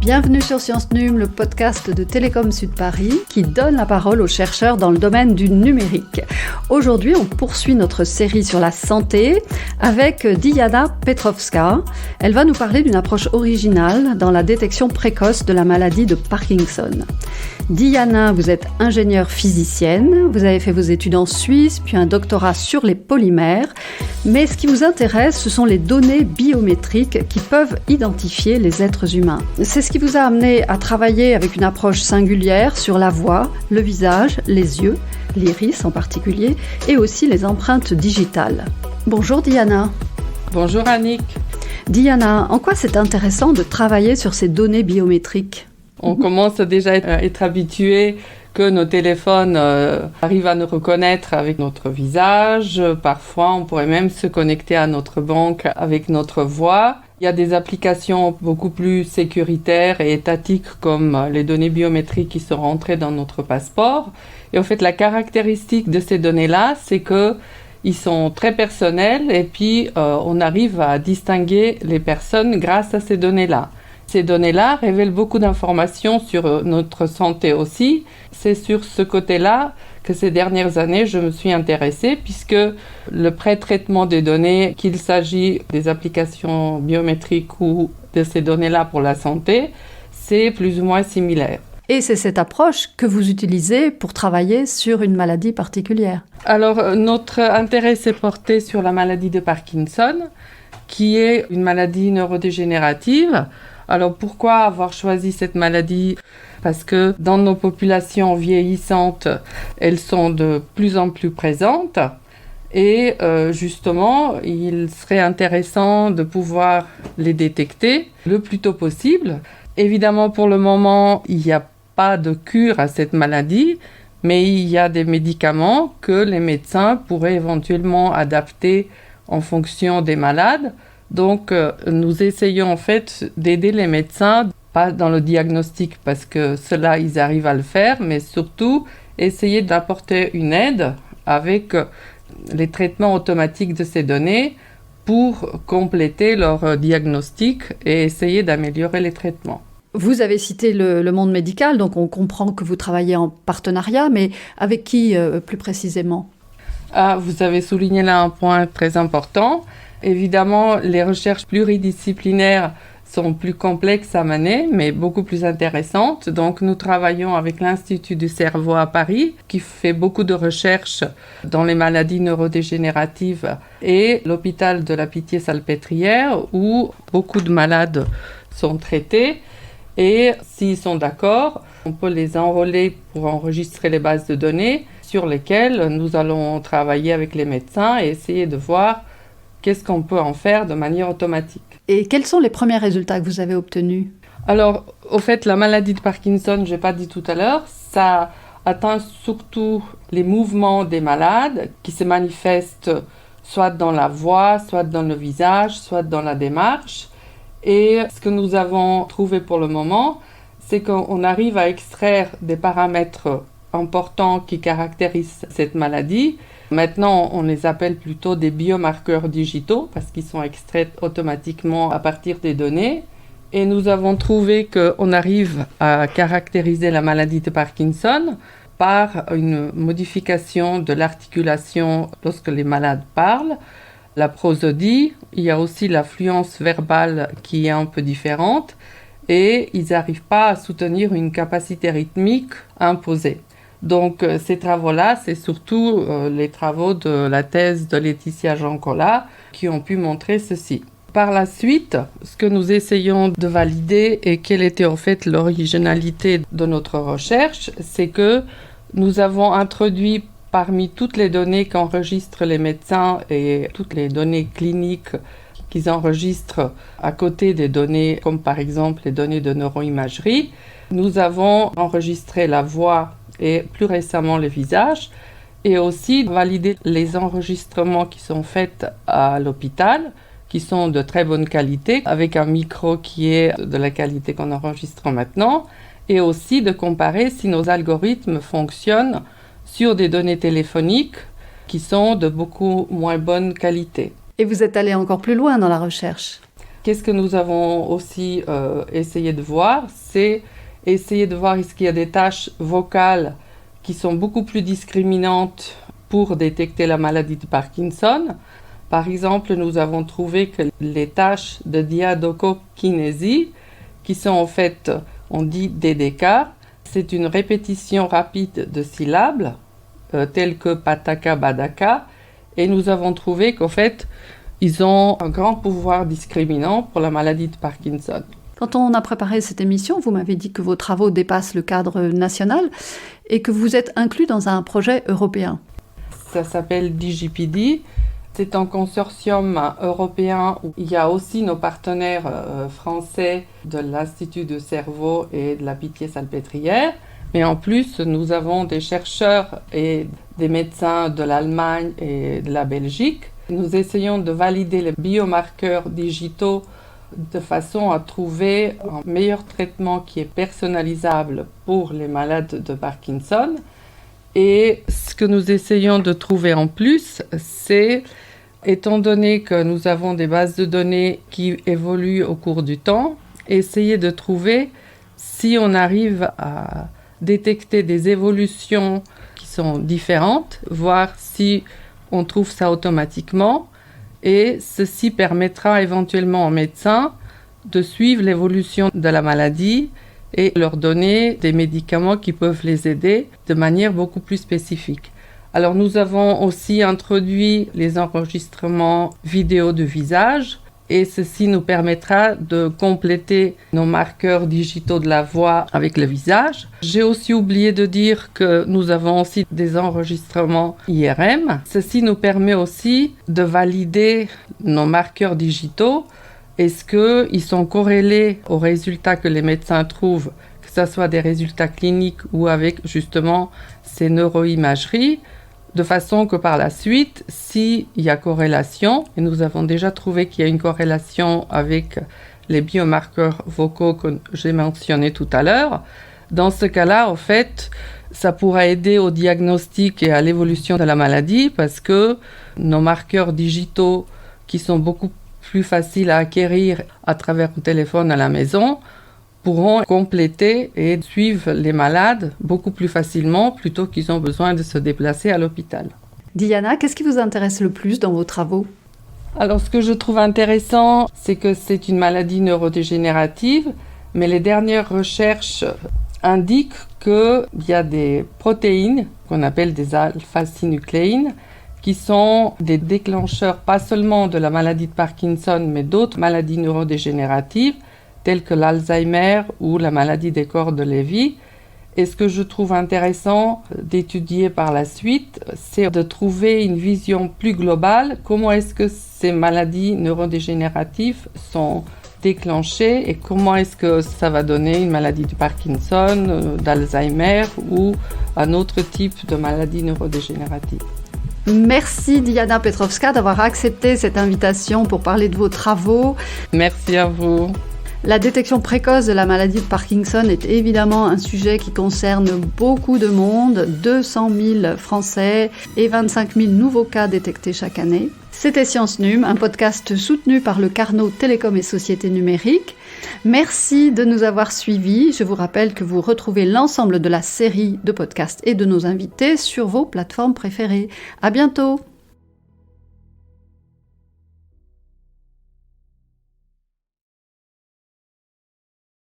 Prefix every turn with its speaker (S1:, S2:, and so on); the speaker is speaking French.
S1: Bienvenue sur Science Num, le podcast de Télécom Sud Paris qui donne la parole aux chercheurs dans le domaine du numérique. Aujourd'hui, on poursuit notre série sur la santé avec Diana Petrovska. Elle va nous parler d'une approche originale dans la détection précoce de la maladie de Parkinson. Diana, vous êtes ingénieure physicienne, vous avez fait vos études en Suisse, puis un doctorat sur les polymères. Mais ce qui vous intéresse, ce sont les données biométriques qui peuvent identifier les êtres humains. C'est ce qui vous a amené à travailler avec une approche singulière sur la voix, le visage, les yeux, l'iris en particulier, et aussi les empreintes digitales. Bonjour Diana.
S2: Bonjour Annick.
S1: Diana, en quoi c'est intéressant de travailler sur ces données biométriques ?
S2: On commence déjà à être habitué que nos téléphones arrivent à nous reconnaître avec notre visage. Parfois, on pourrait même se connecter à notre banque avec notre voix. Il y a des applications beaucoup plus sécuritaires et étatiques comme les données biométriques qui sont rentrées dans notre passeport. Et en fait, la caractéristique de ces données-là, c'est qu'ils sont très personnels et puis on arrive à distinguer les personnes grâce à ces données-là. Ces données-là révèlent beaucoup d'informations sur notre santé aussi. C'est sur ce côté-là que ces dernières années, je me suis intéressée puisque le pré-traitement des données, qu'il s'agit des applications biométriques ou de ces données-là pour la santé, c'est plus ou moins similaire.
S1: Et c'est cette approche que vous utilisez pour travailler sur une maladie particulière.
S2: Alors, notre intérêt s'est porté sur la maladie de Parkinson, qui est une maladie neurodégénérative. Alors pourquoi avoir choisi cette maladie ? Parce que dans nos populations vieillissantes, elles sont de plus en plus présentes et justement, il serait intéressant de pouvoir les détecter le plus tôt possible. Évidemment, pour le moment, il n'y a pas de cure à cette maladie, mais il y a des médicaments que les médecins pourraient éventuellement adapter en fonction des malades. Donc, nous essayons en fait d'aider les médecins, pas dans le diagnostic parce que cela, ils arrivent à le faire, mais surtout essayer d'apporter une aide avec les traitements automatiques de ces données pour compléter leur diagnostic et essayer d'améliorer les traitements.
S1: Vous avez cité le monde médical, donc on comprend que vous travaillez en partenariat, mais avec qui plus précisément ?
S2: Vous avez souligné là un point très important. Évidemment, les recherches pluridisciplinaires sont plus complexes à mener, mais beaucoup plus intéressantes. Donc, nous travaillons avec l'Institut du cerveau à Paris, qui fait beaucoup de recherches dans les maladies neurodégénératives, et l'hôpital de la Pitié-Salpêtrière, où beaucoup de malades sont traités. Et s'ils sont d'accord, on peut les enrôler pour enregistrer les bases de données sur lesquelles nous allons travailler avec les médecins et essayer de voir qu'est-ce qu'on peut en faire de manière automatique.
S1: Et quels sont les premiers résultats que vous avez obtenus ?
S2: Alors, au fait, la maladie de Parkinson, je n'ai pas dit tout à l'heure, ça atteint surtout les mouvements des malades qui se manifestent soit dans la voix, soit dans le visage, soit dans la démarche. Et ce que nous avons trouvé pour le moment, c'est qu'on arrive à extraire des paramètres importants qui caractérisent cette maladie. Maintenant, on les appelle plutôt des biomarqueurs digitaux parce qu'ils sont extraits automatiquement à partir des données. Et nous avons trouvé qu'on arrive à caractériser la maladie de Parkinson par une modification de l'articulation lorsque les malades parlent, la prosodie, il y a aussi la fluence verbale qui est un peu différente et ils n'arrivent pas à soutenir une capacité rythmique imposée. Donc ces travaux-là, c'est surtout les travaux de la thèse de Laetitia Jancola qui ont pu montrer ceci. Par la suite, ce que nous essayons de valider et quelle était en fait l'originalité de notre recherche, c'est que nous avons introduit parmi toutes les données qu'enregistrent les médecins et toutes les données cliniques qu'ils enregistrent à côté des données comme par exemple les données de neuroimagerie, nous avons enregistré la voix et plus récemment le visage, et aussi valider les enregistrements qui sont faits à l'hôpital, qui sont de très bonne qualité, avec un micro qui est de la qualité qu'on enregistre maintenant, et aussi de comparer si nos algorithmes fonctionnent sur des données téléphoniques qui sont de beaucoup moins bonne qualité.
S1: Et vous êtes allé encore plus loin dans la recherche.
S2: Qu'est-ce que nous avons aussi essayé de voir? C'est essayer de voir est-ce qu'il y a des tâches vocales qui sont beaucoup plus discriminantes pour détecter la maladie de Parkinson. Par exemple, nous avons trouvé que les tâches de diadochokinésie, qui sont en fait, on dit DDK, c'est une répétition rapide de syllabes, telles que pataka, badaka, et nous avons trouvé qu'en fait, ils ont un grand pouvoir discriminant pour la maladie de Parkinson.
S1: Quand on a préparé cette émission, vous m'avez dit que vos travaux dépassent le cadre national et que vous êtes inclus dans un projet européen.
S2: Ça s'appelle DigiPD. C'est un consortium européen où il y a aussi nos partenaires français de l'Institut du cerveau et de la Pitié-Salpêtrière. Mais en plus, nous avons des chercheurs et des médecins de l'Allemagne et de la Belgique. Nous essayons de valider les biomarqueurs digitaux de façon à trouver un meilleur traitement qui est personnalisable pour les malades de Parkinson. Et ce que nous essayons de trouver en plus, c'est, étant donné que nous avons des bases de données qui évoluent au cours du temps, essayer de trouver si on arrive à détecter des évolutions qui sont différentes, voir si on trouve ça automatiquement. Et ceci permettra éventuellement aux médecins de suivre l'évolution de la maladie et leur donner des médicaments qui peuvent les aider de manière beaucoup plus spécifique. Alors nous avons aussi introduit les enregistrements vidéo de visage et ceci nous permettra de compléter nos marqueurs digitaux de la voix avec le visage. J'ai aussi oublié de dire que nous avons aussi des enregistrements IRM. Ceci nous permet aussi de valider nos marqueurs digitaux. Est-ce qu'ils sont corrélés aux résultats que les médecins trouvent, que ce soit des résultats cliniques ou avec justement ces neuroimageries, de façon que par la suite, s'il y a corrélation, et nous avons déjà trouvé qu'il y a une corrélation avec les biomarqueurs vocaux que j'ai mentionnés tout à l'heure, dans ce cas-là, en fait, ça pourra aider au diagnostic et à l'évolution de la maladie parce que nos marqueurs digitaux qui sont beaucoup plus faciles à acquérir à travers le téléphone à la maison pourront compléter et suivre les malades beaucoup plus facilement plutôt qu'ils ont besoin de se déplacer à l'hôpital.
S1: Diana, qu'est-ce qui vous intéresse le plus dans vos travaux ?
S2: Alors, ce que je trouve intéressant, c'est que c'est une maladie neurodégénérative, mais les dernières recherches indiquent qu'il y a des protéines qu'on appelle des alpha-synucléines qui sont des déclencheurs pas seulement de la maladie de Parkinson, mais d'autres maladies neurodégénératives, telles que l'Alzheimer ou la maladie des corps de Lévy. Et ce que je trouve intéressant d'étudier par la suite, c'est de trouver une vision plus globale. Comment est-ce que ces maladies neurodégénératives sont déclenchées et comment est-ce que ça va donner une maladie de Parkinson, d'Alzheimer ou un autre type de maladie neurodégénérative.
S1: Merci Diana Petrovska d'avoir accepté cette invitation pour parler de vos travaux.
S2: Merci à vous.
S1: La détection précoce de la maladie de Parkinson est évidemment un sujet qui concerne beaucoup de monde, 200 000 Français et 25 000 nouveaux cas détectés chaque année. C'était Science Num, un podcast soutenu par le Carnot Télécom et Sociétés Numériques. Merci de nous avoir suivis. Je vous rappelle que vous retrouvez l'ensemble de la série de podcasts et de nos invités sur vos plateformes préférées. À bientôt!